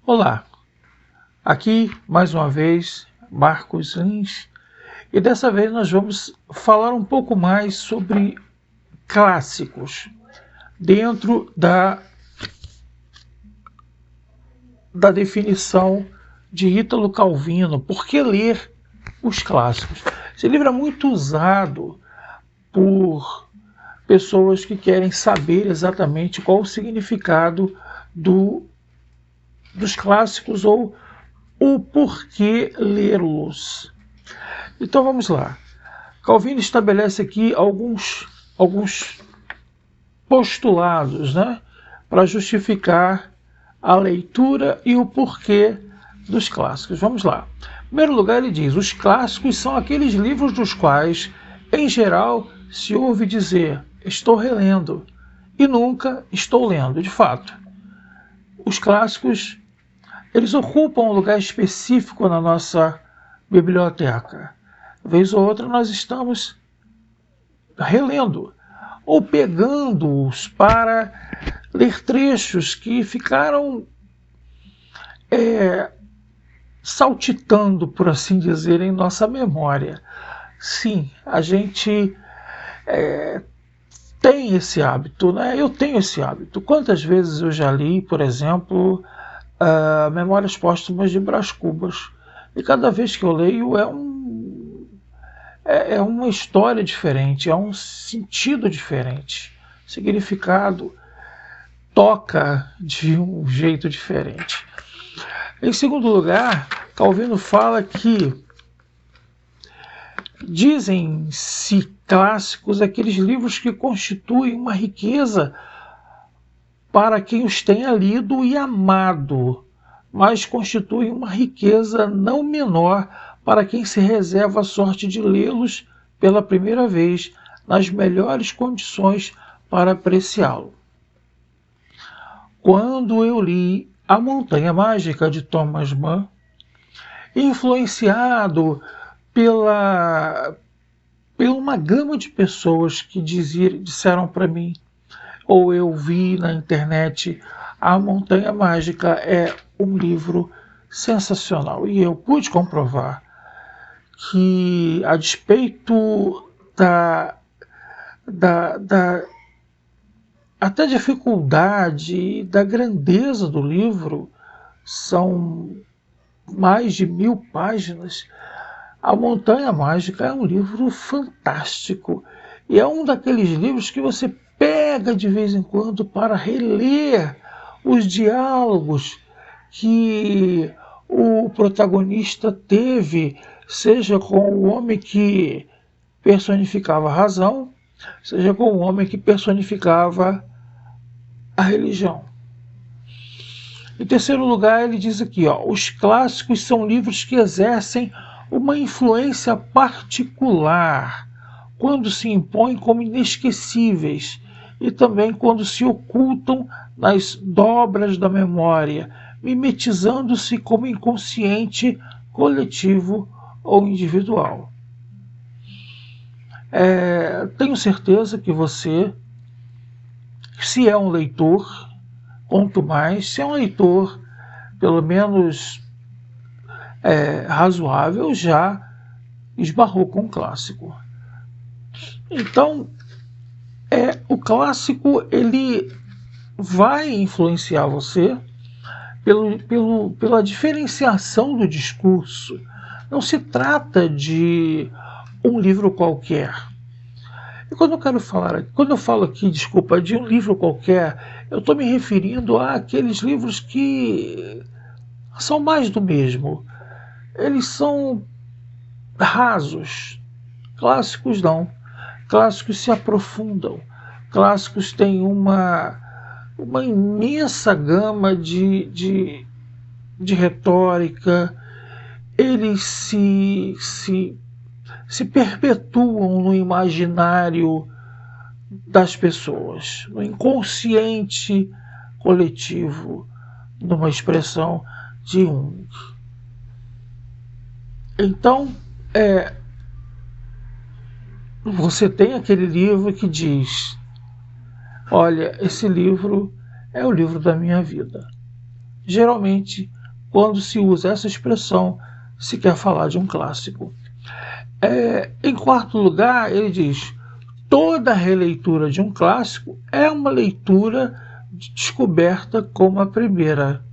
Olá, aqui mais uma vez Marcos Lins e dessa vez nós vamos falar um pouco mais sobre clássicos dentro da definição de Ítalo Calvino. Por que ler os clássicos? Esse livro é muito usado por pessoas que querem saber exatamente qual o significado dos clássicos ou o porquê lê-los. Então vamos lá. Calvino estabelece aqui alguns postulados, para justificar a leitura e o porquê dos clássicos. Vamos lá. Em primeiro lugar, ele diz: os clássicos são aqueles livros dos quais, em geral, se ouve dizer estou relendo e nunca estou lendo. De fato, os clássicos eles ocupam um lugar específico na nossa biblioteca. Vez ou outra nós estamos relendo ou pegando-os para ler trechos que ficaram saltitando, por assim dizer, em nossa memória. Sim, a gente tem esse hábito, Eu tenho esse hábito. Quantas vezes eu já li, por exemplo, Memórias Póstumas de Brás Cubas, e cada vez que eu leio é uma história diferente, é um sentido diferente, significado toca de um jeito diferente. Em segundo lugar, Calvino fala que dizem-se clássicos aqueles livros que constituem uma riqueza para quem os tenha lido e amado, mas constituem uma riqueza não menor para quem se reserva a sorte de lê-los pela primeira vez nas melhores condições para apreciá-lo. Quando eu li A Montanha Mágica de Thomas Mann, influenciado pela uma gama de pessoas que disseram para mim, ou eu vi na internet, A Montanha Mágica é um livro sensacional. E eu pude comprovar que, a despeito até dificuldade e da grandeza do livro, são mais de 1000 páginas, A Montanha Mágica é um livro fantástico. E é um daqueles livros que você pega de vez em quando para reler os diálogos que o protagonista teve, seja com o homem que personificava a razão, seja com o homem que personificava a religião. Em terceiro lugar, ele diz aqui, os clássicos são livros que exercem uma influência particular quando se impõem como inesquecíveis e também quando se ocultam nas dobras da memória, mimetizando-se como inconsciente, coletivo ou individual. Tenho certeza que você, se é um leitor, quanto mais, se é um leitor pelo menos razoável, já esbarrou com um clássico. Então, o clássico ele vai influenciar você pela diferenciação do discurso. Não se trata de um livro qualquer. E quando eu falo aqui, de um livro qualquer, eu estou me referindo àqueles livros que são mais do mesmo. Eles são rasos. Clássicos não. Clássicos se aprofundam. Clássicos têm uma imensa gama de retórica. Eles se perpetuam no imaginário das pessoas, no inconsciente coletivo, numa expressão de Jung. Então, você tem aquele livro que diz: olha, esse livro é o livro da minha vida. geralmente, quando se usa essa expressão, se quer falar de um clássico. Em quarto lugar, ele diz: toda releitura de um clássico é uma leitura de descoberta como a primeira.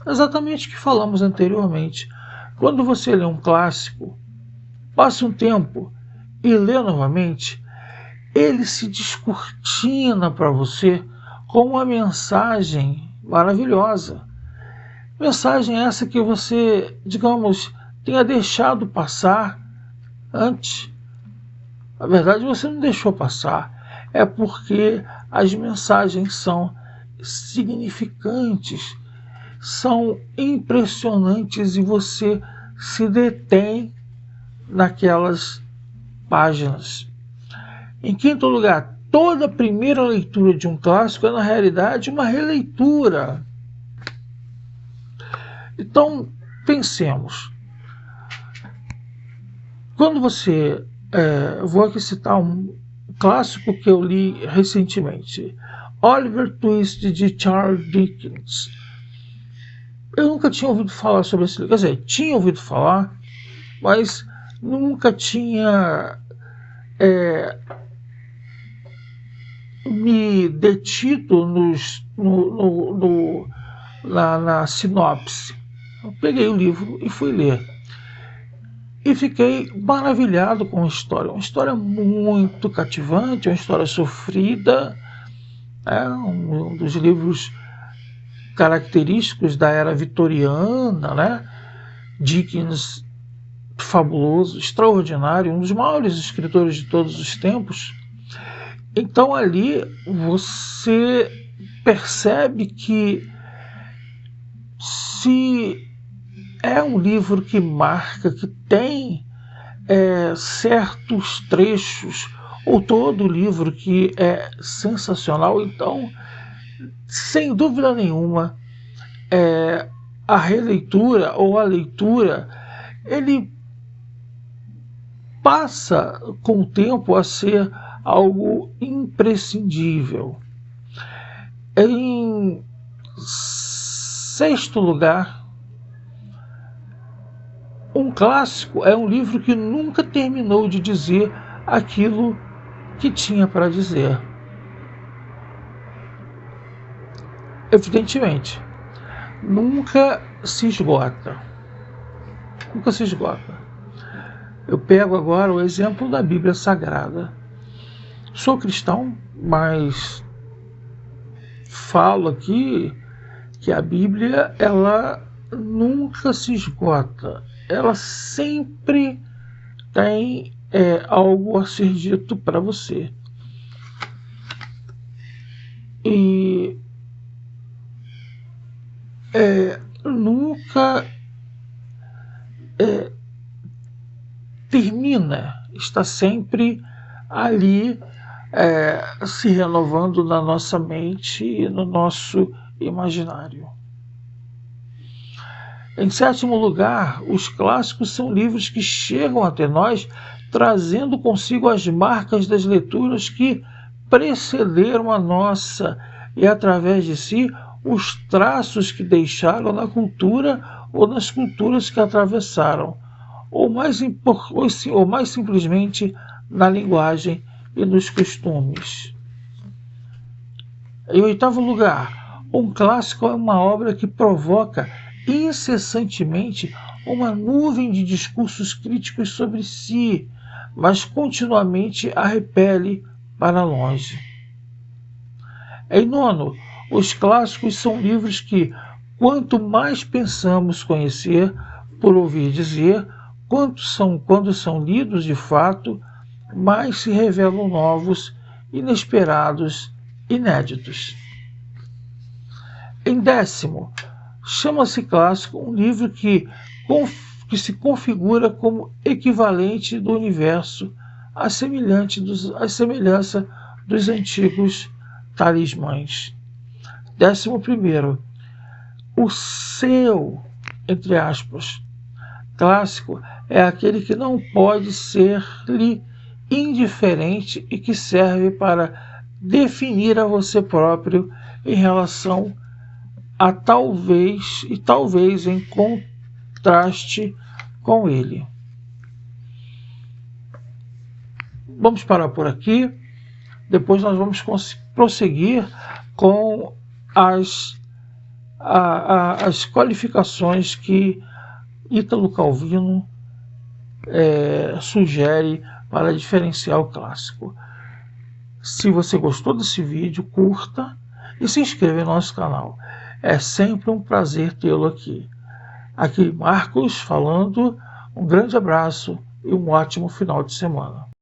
Exatamente o que falamos anteriormente. Quando você lê um clássico, passa um tempo e lê novamente, ele se descortina para você com uma mensagem maravilhosa. Mensagem essa que você, digamos, tenha deixado passar antes. Na verdade, você não deixou passar. É porque as mensagens são significantes, são impressionantes e você se detém naquelas páginas. Em quinto lugar, toda primeira leitura de um clássico é, na realidade, uma releitura. Então, pensemos. Quando você... vou aqui citar um clássico que eu li recentemente. Oliver Twist, de Charles Dickens. Eu nunca tinha ouvido falar sobre esse livro. Quer dizer, tinha ouvido falar, mas nunca tinha me detido na sinopse. Eu peguei o livro e fui ler. E fiquei maravilhado com a história. Uma história muito cativante, uma história sofrida. Um dos livros característicos da era vitoriana, né? Dickens, fabuloso, extraordinário, um dos maiores escritores de todos os tempos. Então ali você percebe que se é um livro que marca, que tem certos trechos, ou todo o livro que é sensacional, então, sem dúvida nenhuma, a releitura ou a leitura, ele passa com o tempo a ser algo imprescindível. Em sexto lugar, um clássico é um livro que nunca terminou de dizer aquilo que tinha para dizer. Evidentemente, nunca se esgota. Nunca se esgota. Eu pego agora o exemplo da Bíblia Sagrada. Sou cristão, mas falo aqui que a Bíblia, ela nunca se esgota. Ela sempre tem algo a ser dito para você. E nunca termina, está sempre ali se renovando na nossa mente e no nosso imaginário. Em sétimo lugar, os clássicos são livros que chegam até nós trazendo consigo as marcas das leituras que precederam a nossa e, através de si, os traços que deixaram na cultura ou nas culturas que atravessaram, ou mais simplesmente na linguagem e nos costumes. Em oitavo lugar, um clássico é uma obra que provoca incessantemente uma nuvem de discursos críticos sobre si, mas continuamente a repele para longe. Em nono, os clássicos são livros que, quanto mais pensamos conhecer, por ouvir dizer, quando são lidos de fato, mais se revelam novos, inesperados, inéditos. Em décimo, chama-se clássico um livro que se configura como equivalente do universo, à semelhança dos antigos talismãs. 11º, o seu, entre aspas, clássico é aquele que não pode ser-lhe indiferente e que serve para definir a você próprio em relação talvez em contraste com ele. Vamos parar por aqui. Depois nós vamos prosseguir com as qualificações que Ítalo Calvino sugere para diferenciar o clássico. Se você gostou desse vídeo, curta e se inscreva em nosso canal. É sempre um prazer tê-lo aqui. Aqui Marcos falando, um grande abraço e um ótimo final de semana.